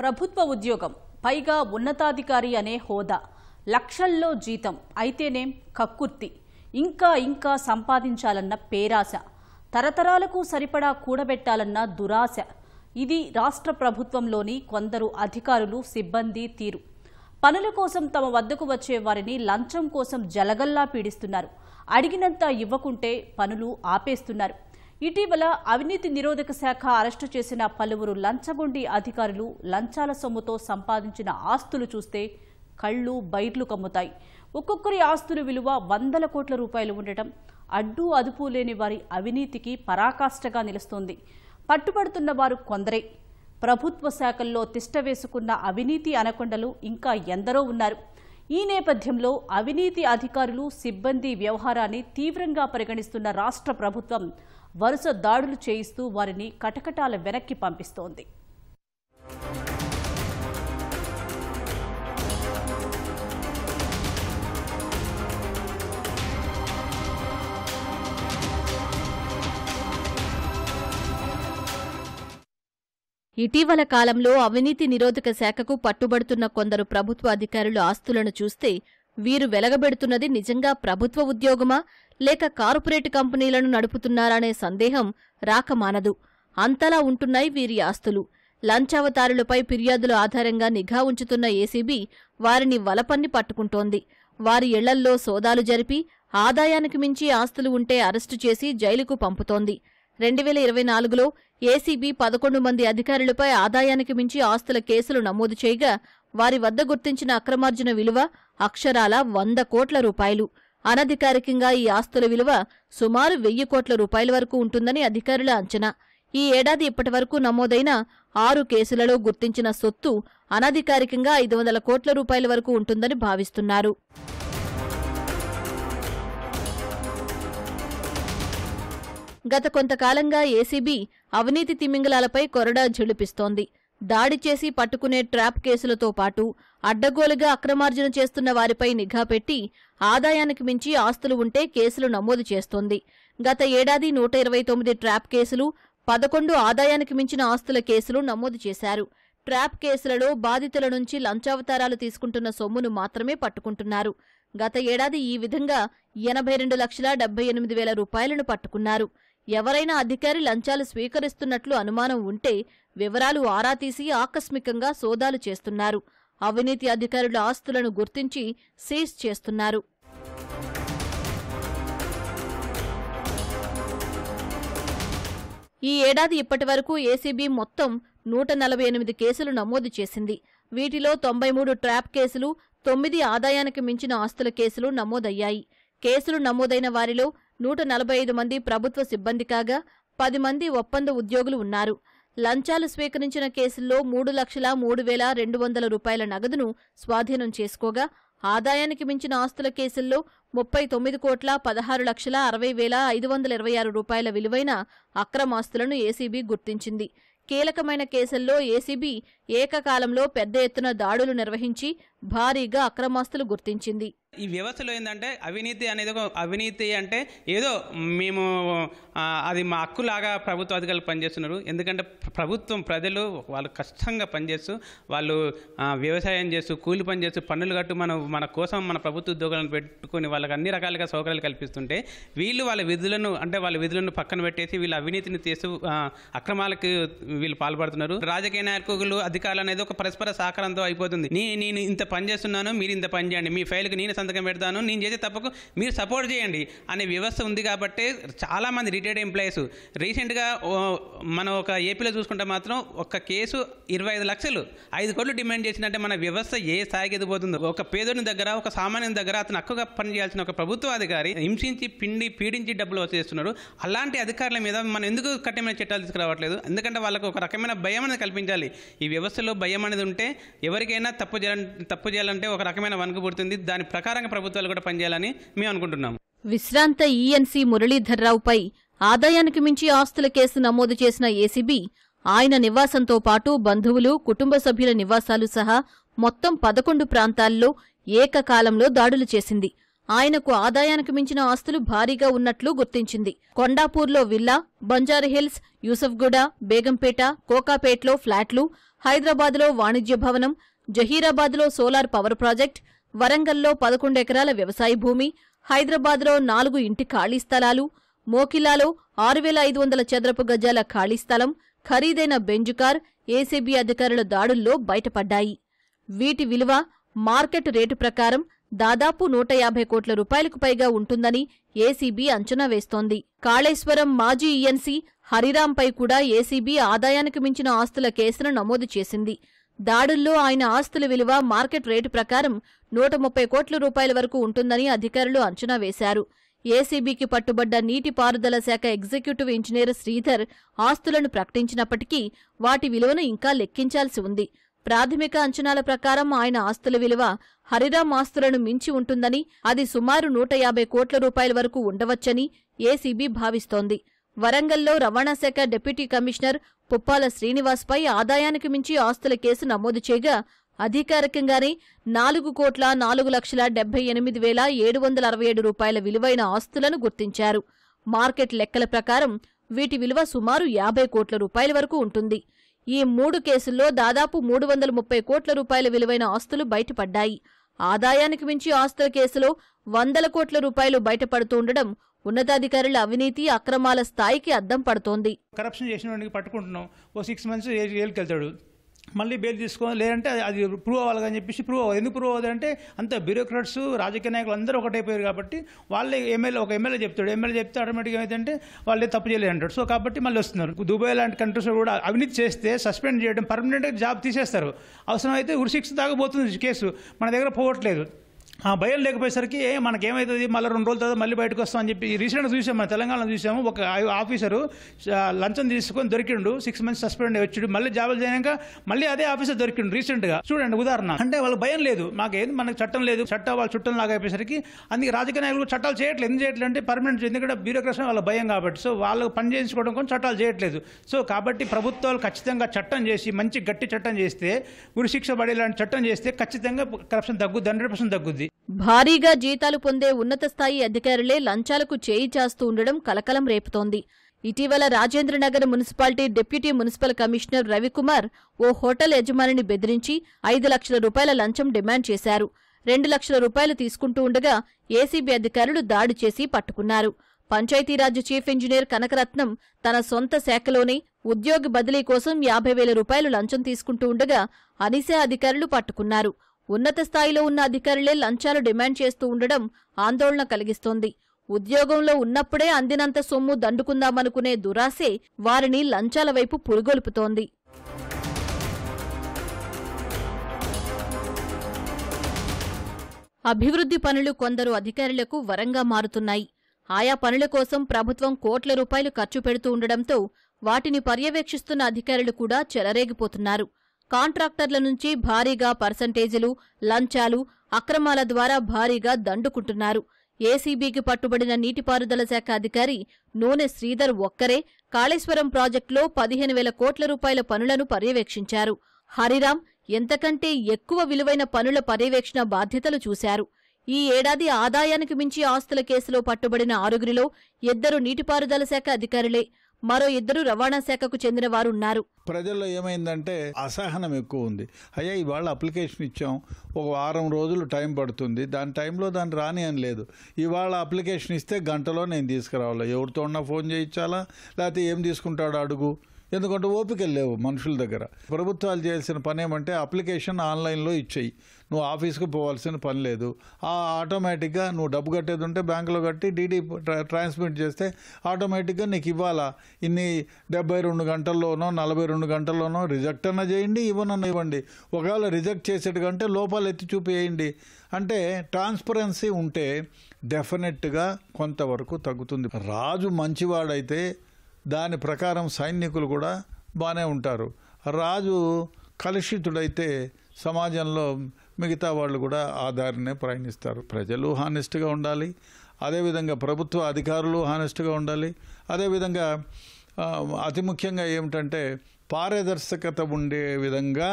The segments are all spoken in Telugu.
ప్రభుత్వ ఉద్యోగం, పైగా ఉన్నతాధికారి అనే హోదా, లక్షల్లో జీతం అయితేనేం కక్కుర్తి, ఇంకా సంపాదించాలన్న పేరాశ, తరతరాలకు సరిపడా కూడబెట్టాలన్న దురాశ. ఇది రాష్ట్ర ప్రభుత్వంలోని కొందరు అధికారులు, సిబ్బంది తీరు. పనుల కోసం తమ వద్దకు వచ్చే వారిని లంచం కోసం జలగల్లా పీడిస్తున్నారు. అడిగినంత ఇవ్వకుంటే పనులు ఆపేస్తున్నారు. ఇటీవల అవినీతి నిరోధక శాఖ అరెస్టు చేసిన పలువురు లంచగొండి అధికారులు లంచాల సొమ్ముతో సంపాదించిన ఆస్తులు చూస్తే కళ్ళు బైర్లు కమ్ముతాయి. ఒక్కొక్కరి ఆస్తుల విలువ వందల కోట్ల రూపాయలు ఉండటం అడ్డు అదుపు లేని వారి అవినీతికి పరాకాష్ఠగా నిలుస్తోంది. పట్టుబడుతున్న వారు కొందరే. ప్రభుత్వ శాఖల్లో తిష్టవేసుకున్న అవినీతి అనకొండలు ఇంకా ఎందరో ఉన్నారు. ఈ నేపథ్యంలో అవినీతి అధికారులు, సిబ్బంది వ్యవహారాన్ని తీవ్రంగా పరిగణిస్తున్న రాష్ట్ర ప్రభుత్వం వరుస దాడులు చేయిస్తూ వారిని కటకటాల వెనక్కి పంపిస్తోంది. ఇటీవల కాలంలో అవినీతి నిరోధక శాఖకు పట్టుబడుతున్న కొందరు ప్రభుత్వ అధికారుల ఆస్తులను చూస్తే వీరు వెలగబెడుతున్నది నిజంగా ప్రభుత్వ ఉద్యోగమా లేక కార్పొరేట్ కంపెనీలను నడుపుతున్నారనే సందేహం రాకమానదు. అంతలా ఉంటున్నాయి వీరి ఆస్తులు. లంచావతారులపై ఫిర్యాదుల ఆధారంగా నిఘా ఉంచుతున్న ఏసీబీ వారిని వలపన్ని పట్టుకుంటోంది. వారి ఇళ్లల్లో సోదాలు జరిపి ఆదాయానికి మించి ఆస్తులు ఉంటే అరెస్టు చేసి జైలుకు పంపుతోంది. 2024లో ఏసీబీ 11 మంది అధికారులపై ఆదాయానికి మించి ఆస్తుల కేసులు నమోదు చేయగా వారి వద్ద గుర్తించిన అక్రమార్జన విలువ అక్షరాల 100 కోట్ల రూపాయలు. అనధికారికంగా ఈ ఆస్తుల విలువ సుమారు 1000 కోట్ల రూపాయల వరకు ఉంటుందని అధికారుల అంచనా. ఈ ఏడాది ఇప్పటివరకు నమోదైన 6 కేసులలో గుర్తించిన సొత్తు అనధికారికంగా 500 కోట్ల రూపాయల వరకు ఉంటుందని భావిస్తున్నారు. గత కొంతకాలంగా ఏసీబీ అవినీతి తిమింగలాలపై కొరడా ఝుళిపిస్తోంది. దాడి చేసి పట్టుకునే ట్రాప్ కేసులతో పాటు అడ్డగోలుగా అక్రమార్జన చేస్తున్న వారిపై నిఘా పెట్టి ఆదాయానికి మించి ఆస్తులు ఉంటే కేసులు నమోదు చేస్తోంది. గత ఏడాది 129 ట్రాప్ కేసులు, 11 ఆదాయానికి మించిన ఆస్తుల కేసులు నమోదు చేశారు. ట్రాప్ కేసులలో బాధితుల నుంచి లంచావతారాలు తీసుకుంటున్న సొమ్మును మాత్రమే పట్టుకుంటున్నారు. గత ఏడాది ఈ విధంగా 82,78,000 రూపాయలను పట్టుకున్నారు. ఎవరైనా అధికారి లంచాలు స్వీకరిస్తున్నట్లు అనుమానం ఉంటే వివరాలు ఆరా తీసి ఆకస్మికంగా సోదాలు చేస్తున్నారు. అవినీతి అధికారుల ఆస్తులను గుర్తించి సీజ్ చేస్తున్నారు. ఈ ఏడాది ఇప్పటివరకు ఏసీబీ మొత్తం 148 కేసులు నమోదు చేసింది. వీటిలో 93 ట్రాప్ కేసులు, 9 ఆదాయానికి మించిన ఆస్తుల కేసులు నమోదయ్యాయి. కేసులు నమోదైన వారిలో 145 మంది ప్రభుత్వ సిబ్బంది కాగా 10 మంది ఒప్పంద ఉద్యోగులు ఉన్నారు. లంచాలు స్వీకరించిన కేసుల్లో 3,03,200 రూపాయల నగదును స్వాధీనం చేసుకోగా ఆదాయానికి మించిన ఆస్తుల కేసుల్లో 39,16,60,526 రూపాయల విలువైన అక్రమాస్తులను ఏసీబీ గుర్తించింది. కీలకమైన కేసుల్లో ఏసీబీ ఏకకాలంలో పెద్ద ఎత్తున దాడులు నిర్వహించి భారీగా అక్రమాస్తులు గుర్తించింది. ఈ వ్యవస్థలో ఏంటంటే అవినీతి అంటే ఏదో మేము అది మా హక్కులాగా ప్రభుత్వ అధికారులు పనిచేస్తున్నారు. ఎందుకంటే ప్రభుత్వం, ప్రజలు వాళ్ళు కష్టంగా పనిచేస్తూ, వాళ్ళు వ్యవసాయం చేస్తూ, కూలి పని చేస్తూ, పన్నులు కట్టు మన కోసం మన ప్రభుత్వ ఉద్యోగాలను పెట్టుకుని వాళ్ళకి అన్ని రకాలుగా సౌకర్యాలు కల్పిస్తుంటే వీళ్ళు వాళ్ళ విధులను పక్కన పెట్టేసి వీళ్ళ అవినీతిని చేస్తూ అక్రమాలకు వీళ్ళు పాల్పడుతున్నారు. రాజకీయ నాయకులు, అధికారులు అనేది ఒక పరస్పర సహకారంతో అయిపోతుంది. నేను ఇంత పని చేస్తున్నాను, మీరు ఇంత పని చేయండి, మీ ఫైల్కి నేను సంతకం పెడతాను, నేను చేసే తప్పకు మీరు సపోర్ట్ చేయండి అనే వ్యవస్థ ఉంది. కాబట్టి చాలా మంది రిటైర్డ్ ఎంప్లాయీస్ రీసెంట్గా మనం ఒక ఏపీలో చూసుకుంటే మాత్రం ఒక కేసు 25 లక్షలు 5 కోట్లు డిమాండ్ చేసినట్టే మన వ్యవస్థ ఏ స్థాయికి ఎదిగిపోతుందో. ఒక పేదోని దగ్గర, ఒక సామాన్యుని దగ్గర అతను హక్కుగా పనిచేయాల్సిన ఒక ప్రభుత్వ అధికారి హింసించి, పీడించి డబ్బులు వసూలిస్తున్నారు. అలాంటి అధికారుల మీద మనం ఎందుకు కఠినమైన చట్టాలు తీసుకురావట్లేదు? ఎందుకంటే వాళ్ళకు ఒక రకమైన భయం అనేది కల్పించాలి. ఈ వ్యవస్థలో భయం అనేది ఉంటే ఎవరికైనా తప్పు చేయాలంటే ఒక రకమైన వణుకు పుడుతుంది. దాని ప్రకారంగా ప్రభుత్వాలు కూడా పనిచేయాలని మేము అనుకుంటున్నాం. విశ్రాంత ఈఎన్సీ మురళీధర్రావుపై ఆదాయానికి మించి ఆస్తుల కేసు నమోదు చేసిన ఏసీబీ ఆయన నివాసంతో పాటు బంధువులు, కుటుంబ సభ్యుల నివాసాలు సహా మొత్తం 11 ప్రాంతాల్లో ఏకకాలంలో దాడులు చేసింది. ఆయనకు ఆదాయానికి మించిన ఆస్తులు భారీగా ఉన్నట్లు గుర్తించింది. కొండాపూర్లో విల్లా, బంజారాహిల్స్, యూసఫ్గూడ, బేగంపేట, కోకాపేట్లో ఫ్లాట్లు, హైదరాబాద్లో వాణిజ్య భవనం, జహీరాబాద్లో సోలార్ పవర్ ప్రాజెక్ట్, వరంగల్లో 11 ఎకరాల వ్యవసాయ భూమి, హైదరాబాద్లో 4 ఇంటి ఖాళీ స్థలాలు, మోకిలాలో 6500 చదరపు గజాల ఖాళీ స్థలం, ఖరీదైన బెంజ్ కార్ ఏసీబీ అధికారుల దాడుల్లో బయటపడ్డాయి. వీటి విలువ మార్కెట్ రేటు ప్రకారం దాదాపు 150 కోట్ల రూపాయలకు పైగా ఉంటుందని ఏసీబీ అంచనా వేస్తోంది. కాళేశ్వరం మాజీ ఈఎన్సీ హరిరాంపై కూడా ఏసీబీ ఆదాయానికి మించిన ఆస్తుల కేసును నమోదు చేసింది. దాడుల్లో ఆయన ఆస్తుల విలువ మార్కెట్ రేటు ప్రకారం 130 కోట్ల రూపాయల వరకు ఉంటుందని అధికారులు అంచనా వేశారు. ఏసీబీకి పట్టుబడ్డ నీటిపారుదల శాఖ ఎగ్జిక్యూటివ్ ఇంజనీర్ శ్రీధర్ ఆస్తులను ప్రకటించినప్పటికీ వాటి విలువను ఇంకా లెక్కించాల్సి ఉంది. ప్రాథమిక అంచనాల ప్రకారం ఆయన ఆస్తుల విలువ హరిరాం ఆస్తులను మించి ఉంటుందని, అది సుమారు 150 కోట్ల రూపాయల వరకు ఉండవచ్చని ఏసీబీ భావిస్తోంది. వరంగల్లో రవాణా శాఖ డిప్యూటీ కమిషనర్ పుప్పాల శ్రీనివాస్పై ఆదాయానికి మించి ఆస్తుల కేసు నమోదు చేయగా అధికారికంగానే 4,04,78,767 రూపాయల విలువైన ఆస్తులను గుర్తించారు. మార్కెట్ లెక్కల ప్రకారం వీటి విలువ సుమారు 50 కోట్ల రూపాయల వరకు ఉంటుంది. ఈ 3 కేసుల్లో దాదాపు 330 కోట్ల రూపాయల విలువైన ఆస్తులు బయటపడ్డాయి. ఆదాయానికి మించి ఆస్తుల కేసులో 100 కోట్ల రూపాయలు బయటపడుతుండడం ఉన్నతాధికారుల అవినీతి అక్రమాల స్థాయికి అద్దం పడుతోంది. కరప్షన్ చేసిన వాడికి పట్టుకుంటున్నాం, ఓ 6 months జైలుకి వెళ్తాడు, మళ్ళీ బెయిల్ తీసుకోవాలి, లేదంటే అది ప్రూవ్ అవ్వాలని చెప్పేసి ప్రూవ్ అవ్వదు. ఎందుకు ప్రూవ్ అవ్వదు అంటే అంత బ్యూరోక్రాట్స్, రాజకీయ నాయకులు అందరూ ఒకటైపోయారు కాబట్టి వాళ్ళే ఒక ఎమ్మెల్యే చెప్తాడు, చెప్తే ఆటోమేటిక్గా ఏమైందంటే వాళ్ళే తప్పు చేయలేదు అంటాడు. సో కాబట్టి మళ్ళీ వస్తున్నారు. దుబాయ్ లాంటి కంట్రీస్లో కూడా అవినీతి చేస్తే సస్పెండ్ చేయడం, పర్మనెంట్గా జాబ్ తీసేస్తారు. అవసరమైతే ఉరిశిక్ష దాకా పోతుంది కేసు, మన దగ్గర పోవట్లేదు. భయం లేకపోయేసరికి మనకేమవుతుంది, మళ్ళీ 2 రోజుల తర్వాత మళ్ళీ బయటకు వస్తామని చెప్పి రీసెంట్గా చూసాము, మన తెలంగాణలో చూసాము. ఒక ఆఫీసరు లంచం తీసుకొని దొరికిండు, 6 months సస్పెండ్ వచ్చాడు, మళ్ళీ జాబులు చేయక మళ్ళీ అదే ఆఫీసర్ దొరికిండు రీసెంట్గా. చూడండి ఉదాహరణ. అంటే వాళ్ళకి భయం లేదు, మనకు చట్టం లేదు, చట్టం వాళ్ళ చుట్టం లాగా అయిపోయేసరికి అందుకే రాజకీయ నాయకులు చట్టాలు చేయట్లేదు. ఎందుకు చేయట్లేదు అంటే పర్మనెంట్, ఎందుకంటే బ్యూరోక్రసీ వాళ్ళ భయం కాబట్టి. సో వాళ్ళు పని చేయించుకోవడం కోసం చట్టాలు చేయట్లేదు. సో కాబట్టి ప్రభుత్వాలు ఖచ్చితంగా చట్టం చేసి మంచి గట్టి చట్టం చేస్తే, ఉరిశిక్ష పడేలాంటి చట్టం చేస్తే ఖచ్చితంగా కరప్షన్ తగ్గుద్ది, 100% తగ్గుద్ది. భారీగా జీతాలు పొందే ఉన్నత స్థాయి అధికారులే లంచాలకు చేయి చాస్తూ ఉండడం కలకలం రేపుతోంది. ఇటీవల Rajendranagar municipality deputy municipal commissioner Ravikumar ఓ హోటల్ యజమానిని బెదిరించి 5 లక్షల రూపాయల లంచం డిమాండ్ చేశారు. 2 లక్షల రూపాయలు తీసుకుంటూ ఉండగా ఏసీబీ అధికారులు దాడి చేసి పట్టుకున్నారు. పంచాయతీరాజ్ చీఫ్ ఇంజనీర్ కనకరత్నం తన సొంత శాఖలోనే ఉద్యోగి బదిలీ కోసం 50,000 రూపాయలు లంచం తీసుకుంటూ ఉండగా అనిసా అధికారులు పట్టుకున్నారు. ఉన్నత స్థాయిలో ఉన్న అధికారులే లంచాలు డిమాండ్ చేస్తూ ఉండడం ఆందోళన కలిగిస్తోంది. ఉద్యోగంలో ఉన్నప్పుడే అందినంత సొమ్ము దండుకుందామనుకునే దురాశే వారిని లంచాల వైపు పురుగొల్పుతోంది. అభివృద్ధి పనులు కొందరు అధికారులకు వరంగా మారుతున్నాయి. ఆయా పనుల కోసం ప్రభుత్వం కోట్ల రూపాయలు ఖర్చు పెడుతూ ఉండడంతో వాటిని పర్యవేక్షిస్తున్న అధికారులు కూడా చెలరేగిపోతున్నారు. కాంట్రాక్టర్ల నుంచి భారీగా పర్సంటేజీలు, లంచాలు, అక్రమాల ద్వారా భారీగా దండుకుంటున్నారు. ఏసీబీకి పట్టుబడిన నీటిపారుదల శాఖ అధికారి నూనె శ్రీధర్ ఒక్కరే కాళేశ్వరం ప్రాజెక్టులో 15,000 కోట్ల రూపాయల పనులను పర్యవేక్షించారు. హరిరాం ఎంతకంటే ఎక్కువ విలువైన పనుల పర్యవేక్షణ బాధ్యతలు చూశారు. ఈ ఏడాది ఆదాయానికి మించి ఆస్తుల కేసులో పట్టుబడిన 6గురిలో 2 నీటిపారుదల శాఖ అధికారులే, మరో 2 రవాణా శాఖకు చెందిన వారున్నారు. ప్రజల్లో ఏమైందంటే అసహనం ఎక్కువ ఉంది. అయ్యా ఇవాళ అప్లికేషన్ ఇచ్చాం, ఒక వారం రోజులు టైం పడుతుంది, దాని టైంలో దాన్ని రాని అని లేదు. ఇవాళ అప్లికేషన్ ఇస్తే గంటలో నేను తీసుకురావాలా, ఎవరితో ఉన్నా ఫోన్ చేయించాలా, లేకపోతే ఏం తీసుకుంటాడో అడుగు. ఎందుకంటే ఓపికలు లేవు మనుషుల దగ్గర. ప్రభుత్వాలు చేయాల్సిన పని ఏమంటే అప్లికేషన్ ఆన్లైన్లో ఇచ్చేయి, నువ్వు ఆఫీస్కి పోవాల్సిన పని లేదు. ఆటోమేటిక్గా నువ్వు డబ్బు కట్టేది ఉంటే బ్యాంకులో కట్టి డీడీ ట్రాన్స్మిట్ చేస్తే ఆటోమేటిక్గా నీకు ఇవ్వాలా. ఇన్ని 72 గంటల్లోనో 42 గంటల్లోనో రిజెక్ట్ అన్నా చేయండి, ఇవ్వనన్నా ఇవ్వండి. ఒకవేళ రిజెక్ట్ చేసేటికంటే లోపాలు ఎత్తి చూపేయండి. అంటే ట్రాన్స్పరెన్సీ ఉంటే డెఫినెట్గా కొంతవరకు తగ్గుతుంది. రాజు మంచివాడైతే దాని ప్రకారం సైనికులు కూడా బాగానే ఉంటారు. రాజు కలుషితుడైతే సమాజంలో మిగతా వాళ్ళు కూడా ఆ దారినే ప్రయాణిస్తారు. ప్రజలు హానెస్ట్గా ఉండాలి, అదేవిధంగా ప్రభుత్వ అధికారులు హానెస్ట్గా ఉండాలి. అదేవిధంగా అతి ముఖ్యంగా ఏమిటంటే పారదర్శకత ఉండే విధంగా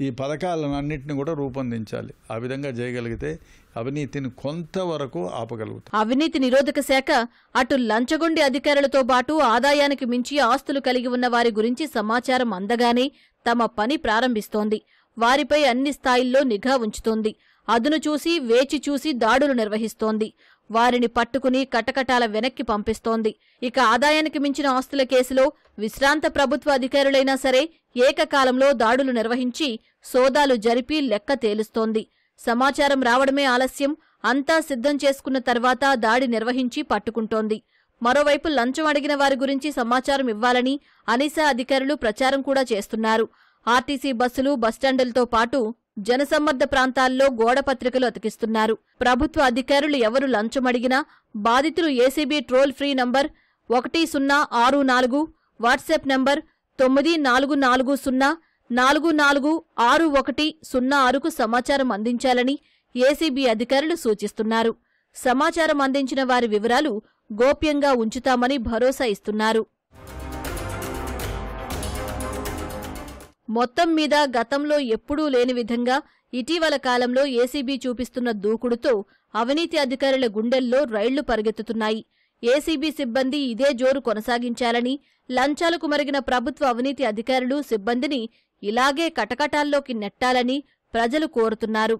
ఈ పథకాలను అన్నింటినీ కూడా రూపొందించాలి. ఆ విధంగా చేయగలిగితే అవినీతిని కొంతవరకు ఆపగలుగుతాం. అవినీతి నిరోధక శాఖ అటు లంచగొండి అధికారులతో పాటు ఆదాయానికి మించి ఆస్తులు కలిగి ఉన్న వారి గురించి సమాచారం అందగానే తమ పని ప్రారంభిస్తోంది. వారిపై అన్ని స్థాయిల్లో నిఘా ఉంచుతోంది. అదును చూసి వేచి చూసి దాడులు నిర్వహిస్తోంది. వారిని పట్టుకుని కటకటాల వెనక్కి పంపిస్తోంది. ఇక ఆదాయానికి మించిన ఆస్తుల కేసులో విశ్రాంత ప్రభుత్వ అధికారులైనా సరే ఏకకాలంలో దాడులు నిర్వహించి సోదాలు జరిపి లెక్క తేలుస్తోంది. సమాచారం రావడమే ఆలస్యం, అంతా సిద్ధం చేసుకున్న తర్వాత దాడి నిర్వహించి పట్టుకుంటోంది. మరోవైపు లంచం అడిగిన వారి గురించి సమాచారం ఇవ్వాలని అనిసా అధికారులు ప్రచారం కూడా చేస్తున్నారు. ఆర్టీసీ బస్సులు, బస్టాండులతో పాటు జనసమ్మర్ద ప్రాంతాల్లో గోడపత్రికలు అతికిస్తున్నారు. ప్రభుత్వ అధికారులు ఎవరు లంచమడిగినా బాధితులు ACB toll free number 1064, WhatsApp number 9440446106కు సమాచారం అందించాలని ఏసీబీ అధికారులు సూచిస్తున్నారు. సమాచారం అందించిన వారి వివరాలు గోప్యంగా ఉంచుతామని భరోసా ఇస్తున్నారు. మొత్తం మీద గతంలో ఎప్పుడూ లేని విధంగా ఇటీవల కాలంలో ఏసీబీ చూపిస్తున్న దూకుడుతో అవినీతి అధికారుల గుండెల్లో రైళ్లు పరిగెత్తుతున్నాయి. ఏసీబీ సిబ్బంది ఇదే జోరు కొనసాగించాలని, లంచాలకు మరిగిన ప్రభుత్వ అవినీతి అధికారులు, సిబ్బందిని ఇలాగే కటకటాల్లోకి నెట్టాలని ప్రజలు కోరుతున్నారు.